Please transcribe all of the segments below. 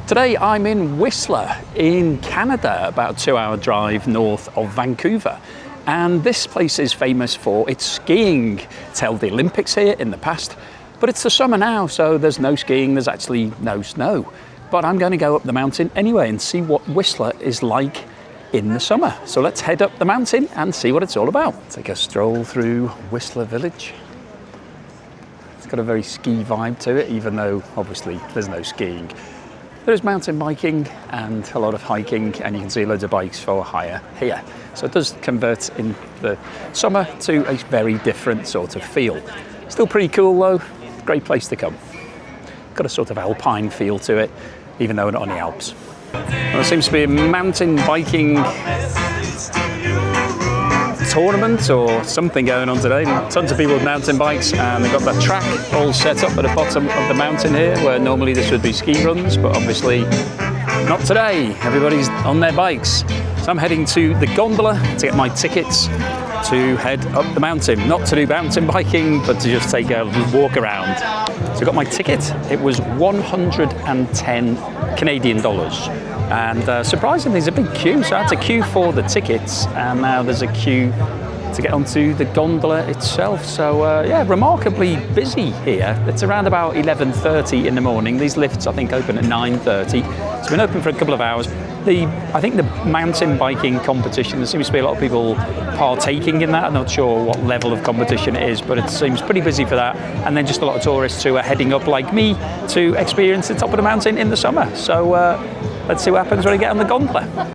Today I'm in Whistler in Canada, about a 2-hour drive north of Vancouver. And this place is famous for its skiing. It's held the Olympics here in the past, but it's the summer now, so there's no skiing, there's actually no snow. But I'm going to go up the mountain anyway and see what Whistler is like in the summer. So let's head up the mountain and see what it's all about. Take a stroll through Whistler Village. It's got a very ski vibe to it, even though obviously there's no skiing. There's mountain biking and a lot of hiking, and you can see loads of bikes for hire here. So it does convert in the summer to a very different sort of feel. Still pretty cool though, great place to come. Got a sort of alpine feel to it, even though we're not on the Alps. Well, there seems to be a mountain biking tournament or something going on today. Tons of people with mountain bikes, and they've got that track all set up at the bottom of the mountain here, where normally this would be ski runs, but obviously not today. Everybody's on their bikes. So I'm heading to the gondola to get my tickets to head up the mountain. Not to do mountain biking, but to just take a walk around. So I got my ticket. It was 110 Canadian dollars. And surprisingly, there's a big queue. So I had to queue for the tickets, and now there's a queue to get onto the gondola itself. So yeah, remarkably busy here. It's around about 11:30 in the morning. These lifts, I think, open at 9:30. It's been open for a couple of hours. I think the mountain biking competition, there seems to be a lot of people partaking in that. I'm not sure what level of competition it is, but it seems pretty busy for that. And then just a lot of tourists who are heading up, like me, to experience the top of the mountain in the summer. So let's see what happens when I get on the gondola.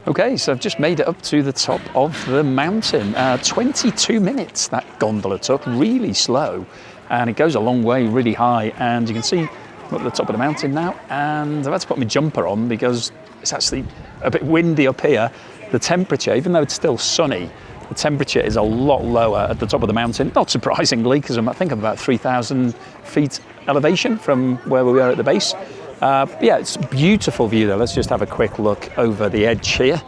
Okay, so I've just made it up to the top of the mountain. 22 minutes that gondola took, really slow, and it goes a long way, really high. And you can see I'm at the top of the mountain now, and I've had to put my jumper on because it's actually a bit windy up here. The temperature, even though it's still sunny, the temperature is a lot lower at the top of the mountain, not surprisingly, because I think I'm about 3,000 feet elevation from where we are at the base. Yeah, it's a beautiful view though. Let's just have a quick look over the edge here.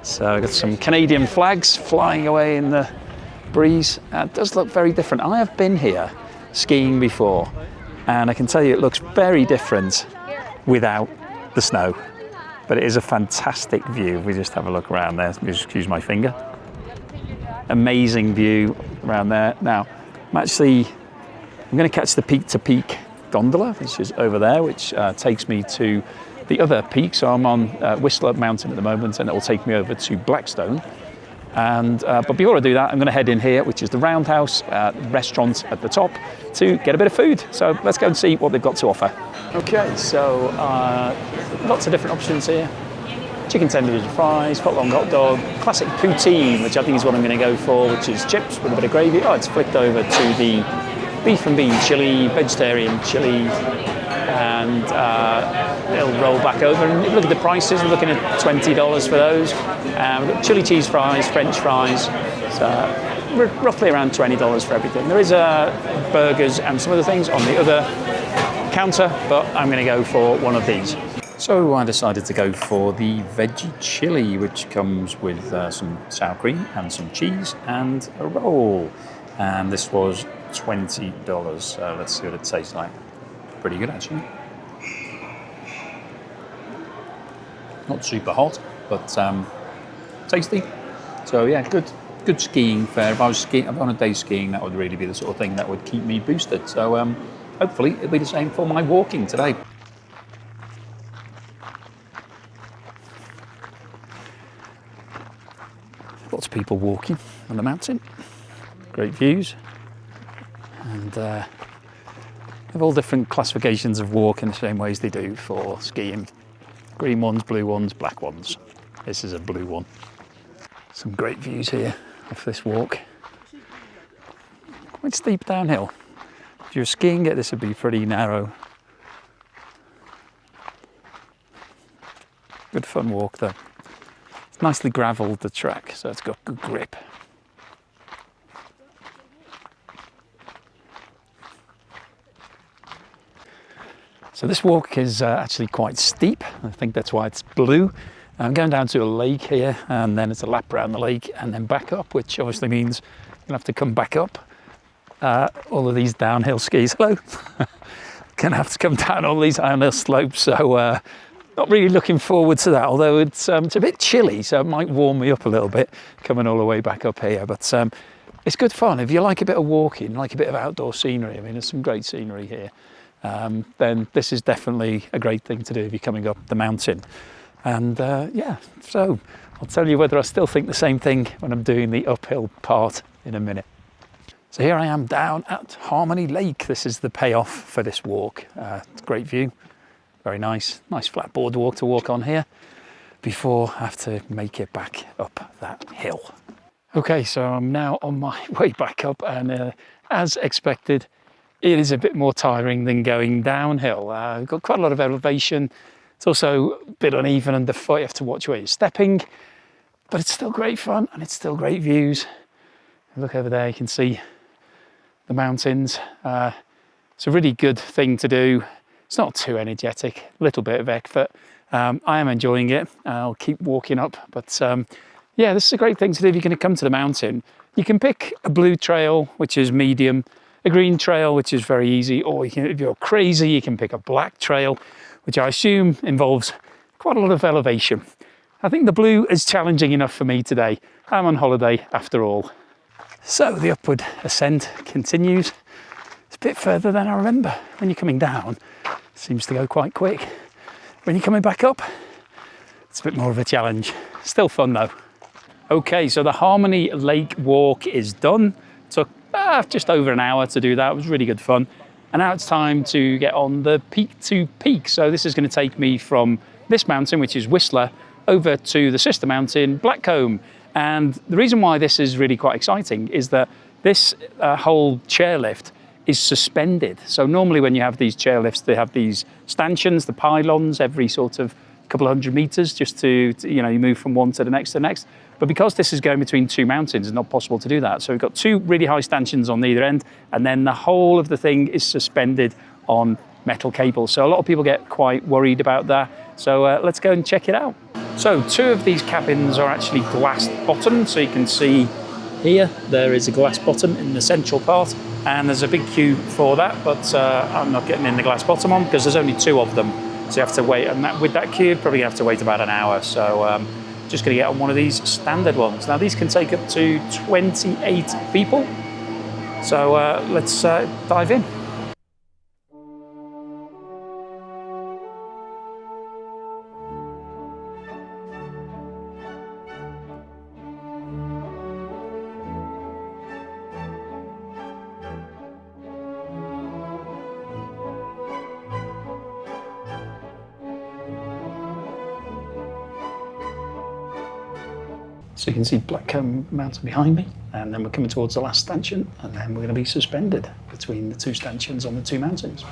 So I've got some Canadian flags flying away in the breeze. It does look very different. I have been here skiing before, and I can tell you it looks very different without the snow. But it is a fantastic view. We just have a look around there. Just excuse my finger. Amazing view around there. Now, I'm going to catch the Peak to Peak Gondola, which is over there, which takes me to the other peak. So I'm on Whistler Mountain at the moment, and it will take me over to Blackstone. And but before I do that, I'm going to head in here, which is the Roundhouse restaurant at the top, to get a bit of food. So let's go and see what they've got to offer. Okay, so lots of different options here. Chicken tenders and fries, foot-long hot dog, classic poutine, which I think is what I'm going to go for, which is chips with a bit of gravy. Oh, it's flicked over to the beef and bean chili, vegetarian chili, and it'll roll back over. And if you look at the prices, we're looking at $20 for those. We've got chili cheese fries, French fries, so roughly around $20 for everything. There is burgers and some other things on the other counter, but I'm going to go for one of these. So I decided to go for the veggie chili, which comes with some sour cream and some cheese and a roll. And this was $20. So let's see what it tastes like. Pretty good, actually. Not super hot, but tasty. So yeah, good skiing fare. If I was on a day skiing, that would really be the sort of thing that would keep me boosted. So hopefully it'll be the same for my walking today. Lots of people walking on the mountain. Great views. And have all different classifications of walk in the same ways they do for skiing. Green ones, blue ones, black ones. This is a blue one. Some great views here off this walk. Quite steep downhill. If you're skiing it, this would be pretty narrow. Good fun walk though. It's nicely gravelled, the track, so it's got good grip. So this walk is actually quite steep. I think that's why it's blue. I'm going down to a lake here, and then it's a lap around the lake and then back up, which obviously means you'll have to come back up all of these downhill skis. Hello. Gonna have to come down all these downhill slopes, so not really looking forward to that, although it's a bit chilly, so it might warm me up a little bit coming all the way back up here. But it's good fun. If you like a bit of walking, like a bit of outdoor scenery, I mean, there's some great scenery here, then this is definitely a great thing to do if you're coming up the mountain. And yeah, so I'll tell you whether I still think the same thing when I'm doing the uphill part in a minute. So here I am down at Harmony Lake. This is the payoff for this walk. It's a great view, very nice flat boardwalk to walk on here before I have to make it back up that hill. Okay, so I'm now on my way back up, and as expected, it is a bit more tiring than going downhill. We've got quite a lot of elevation. It's also a bit uneven underfoot. You have to watch where you're stepping, but it's still great fun and it's still great views. Look over there, you can see the mountains. It's a really good thing to do. It's not too energetic, a little bit of effort. I am enjoying it. I'll keep walking up, but yeah, this is a great thing to do if you're going to come to the mountain. You can pick a blue trail, which is medium, a green trail, which is very easy, or you can, if you're crazy, you can pick a black trail, which I assume involves quite a lot of elevation. I think the blue is challenging enough for me today. I'm on holiday after all. So the upward ascent continues. It's a bit further than I remember. When you're coming down, it seems to go quite quick. When you're coming back up, it's a bit more of a challenge. Still fun though. Okay, so the Harmony Lake walk is done. Took just over an hour to do that. It was really good fun. And now it's time to get on the Peak to Peak. So this is going to take me from this mountain, which is Whistler, over to the sister mountain, Blackcomb. And the reason why this is really quite exciting is that this whole chairlift is suspended. So normally when you have these chairlifts, they have these stanchions, the pylons, every sort of couple of 100 meters, just to you know, you move from one to the next to the next. But because this is going between two mountains, it's not possible to do that. So we've got two really high stanchions on either end, and then the whole of the thing is suspended on metal cables. So a lot of people get quite worried about that. So let's go and check it out. So two of these cabins are actually glass bottomed. So you can see here, there is a glass bottom in the central part, and there's a big queue for that, but I'm not getting in the glass bottom one because there's only two of them. So you have to wait, and with that queue, probably have to wait about an hour. So just going to get on one of these standard ones. Now these can take up to 28 people. So let's dive in. So you can see Blackcomb Mountain behind me, and then we're coming towards the last stanchion, and then we're going to be suspended between the two stanchions on the two mountains.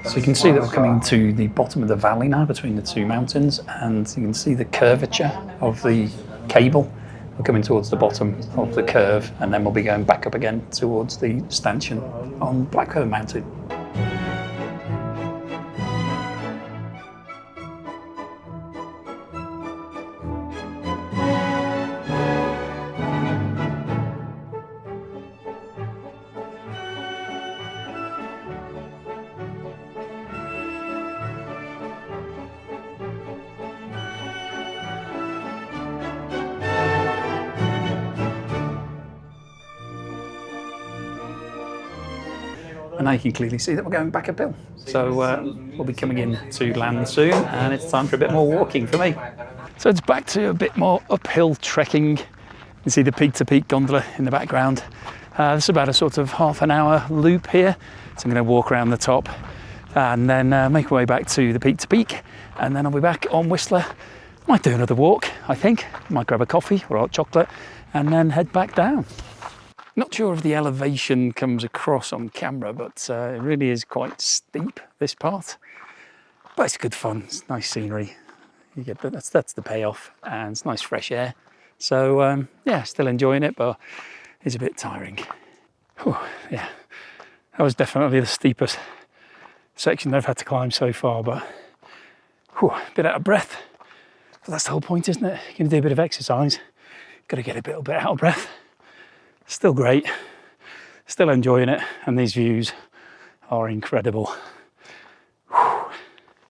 So you can see that we're coming to the bottom of the valley now between the two mountains, and you can see the curvature of the cable. We're coming towards the bottom of the curve, and then we'll be going back up again towards the stanchion on Blackcomb Mountain. now you can clearly see that we're going back uphill. So we'll be coming in to land soon, and it's time for a bit more walking for me. So it's back to a bit more uphill trekking. You can see the Peak to Peak Gondola in the background. This is about a sort of half an hour loop here. So I'm going to walk around the top and then make my way back to the Peak to Peak, and then I'll be back on Whistler. Might do another walk, I think. Might grab a coffee or hot chocolate and then head back down. Not sure if the elevation comes across on camera, but it really is quite steep, this part. But it's good fun, it's nice scenery. You get that's the payoff, and it's nice fresh air. So yeah, still enjoying it, but it's a bit tiring. Whew, yeah, that was definitely the steepest section I've had to climb so far, but whew, a bit out of breath. But that's the whole point, isn't it? You're going to do a bit of exercise, got to get a little bit out of breath. Still great, still enjoying it, and these views are incredible.